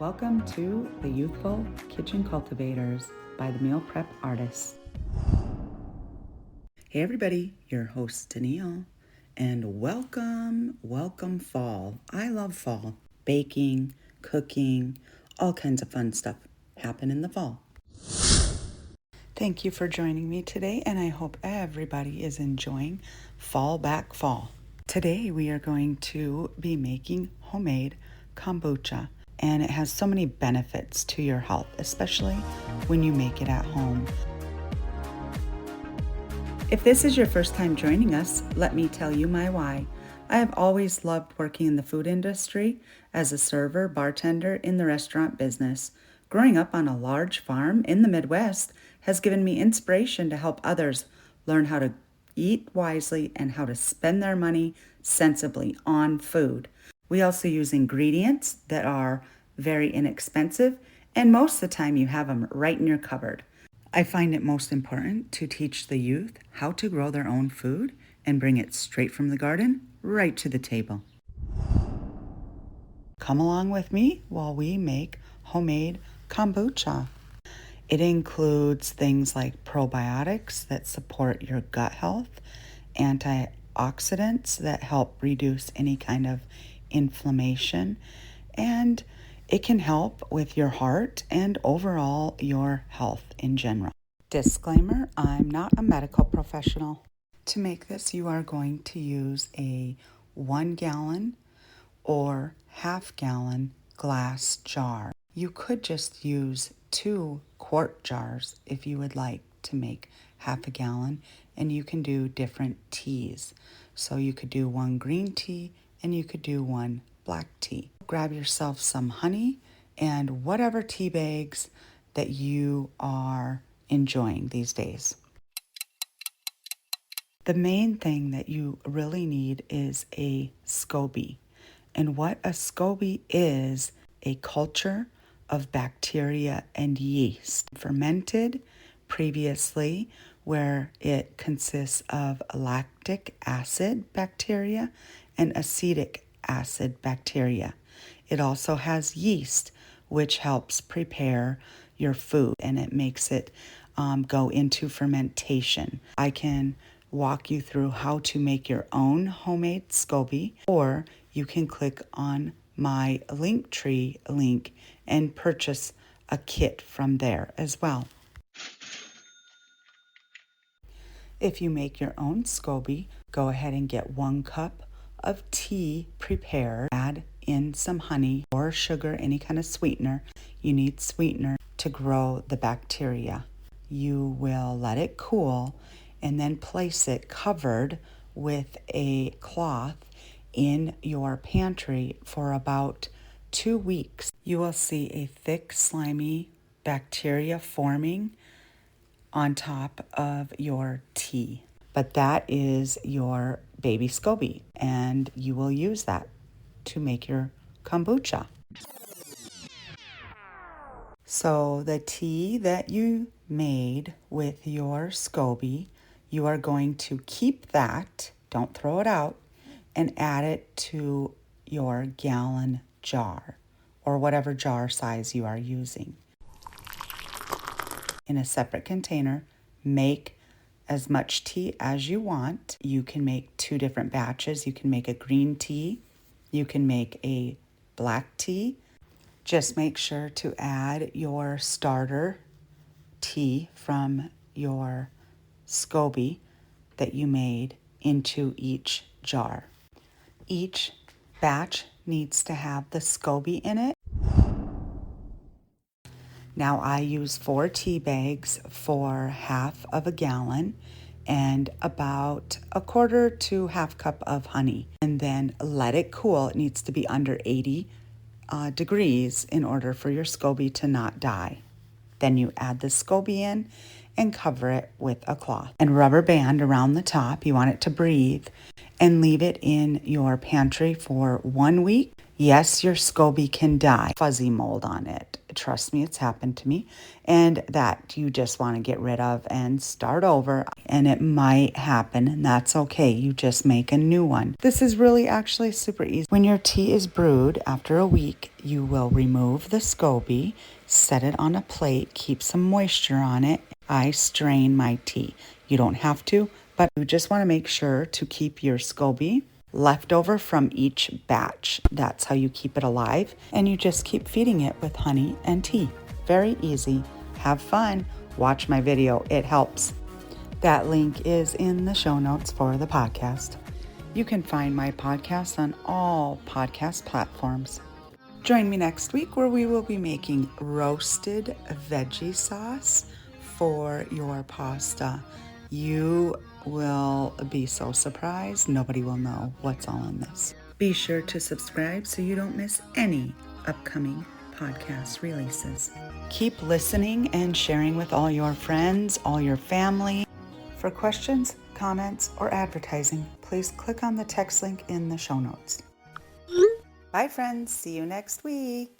Welcome to the Youthful Kitchen Cultivators by the Meal Prep Artists. Hey everybody, your host Danielle, and welcome fall. I love fall. Baking, cooking, all kinds of fun stuff happen in the fall. Thank you for joining me today, and I hope everybody is enjoying fall back fall. Today we are going to be making homemade kombucha. And it has so many benefits to your health, especially when you make it at home. If this is your first time joining us, let me tell you my why. I have always loved working in the food industry as a server, bartender in the restaurant business. Growing up on a large farm in the Midwest has given me inspiration to help others learn how to eat wisely and how to spend their money sensibly on food. We also use ingredients that are very inexpensive, and most of the time you have them right in your cupboard. I find it most important to teach the youth how to grow their own food and bring it straight from the garden right to the table. Come along with me while we make homemade kombucha. It includes things like probiotics that support your gut health, antioxidants that help reduce any kind of inflammation, and it can help with your heart and overall your health in general. Disclaimer, I'm not a medical professional. To make this, you are going to use a 1 gallon or half-gallon glass jar. You could just use 2 quart jars if you would like to make half a gallon, and you can do different teas. So you could do 1 green tea and you could do 1 black tea. Grab yourself some honey and whatever tea bags that you are enjoying these days. The main thing that you really need is a scoby. And what a scoby is a culture of bacteria and yeast, fermented previously, where it consists of lactic acid bacteria and acetic acid bacteria. It also has yeast, which helps prepare your food, and it makes it go into fermentation. I can walk you through how to make your own homemade scoby, or you can click on my Linktree link and purchase a kit from there as well. If you make your own scoby, go ahead and get 1 cup of tea prepared. Add in some honey or sugar, any kind of sweetener. You need sweetener to grow the bacteria. You will let it cool and then place it covered with a cloth in your pantry for about 2 weeks. You will see a thick, slimy bacteria forming on top of your tea. But that is your baby scoby, and you will use that to make your kombucha. So the tea that you made with your scoby, you are going to keep that, don't throw it out, and add it to your gallon jar or whatever jar size you are using. In a separate container, make as much tea as you want. You can make 2 different batches. You can make a green tea. You can make a black tea. Just make sure to add your starter tea from your scoby that you made into each jar. Each batch needs to have the scoby in it. Now I use 4 tea bags for half of a gallon and about 1/4 to half cup of honey. And then let it cool. It needs to be under 80 degrees in order for your scoby to not die. Then you add the scoby in and cover it with a cloth and rubber band around the top. You want it to breathe, and leave it in your pantry for 1 week. Yes, your scoby can die. Fuzzy mold on it. trust me, it's happened to me, and that you just want to get rid of and start over. And it might happen, and that's okay. You just make a new one. This is really actually super easy. When your tea is brewed after a week, you will remove the SCOBY, set it on a plate, keep some moisture on it. I strain my tea. You don't have to, but you just want to make sure to keep your SCOBY left over from each batch. That's how you keep it alive, and you just keep feeding it with honey and tea. Very easy. Have fun. Watch my video. It helps. That link is in the show notes for the podcast. You can find my podcast on all podcast platforms. Join me next week where we will be making roasted veggie sauce for your pasta. You will be so surprised. Nobody will know what's all in this. Be sure to subscribe so you don't miss any upcoming podcast releases. Keep listening and sharing with all your friends, all your family. For questions, comments, or advertising, please click on the text link in the show notes. Bye, friends. See you next week.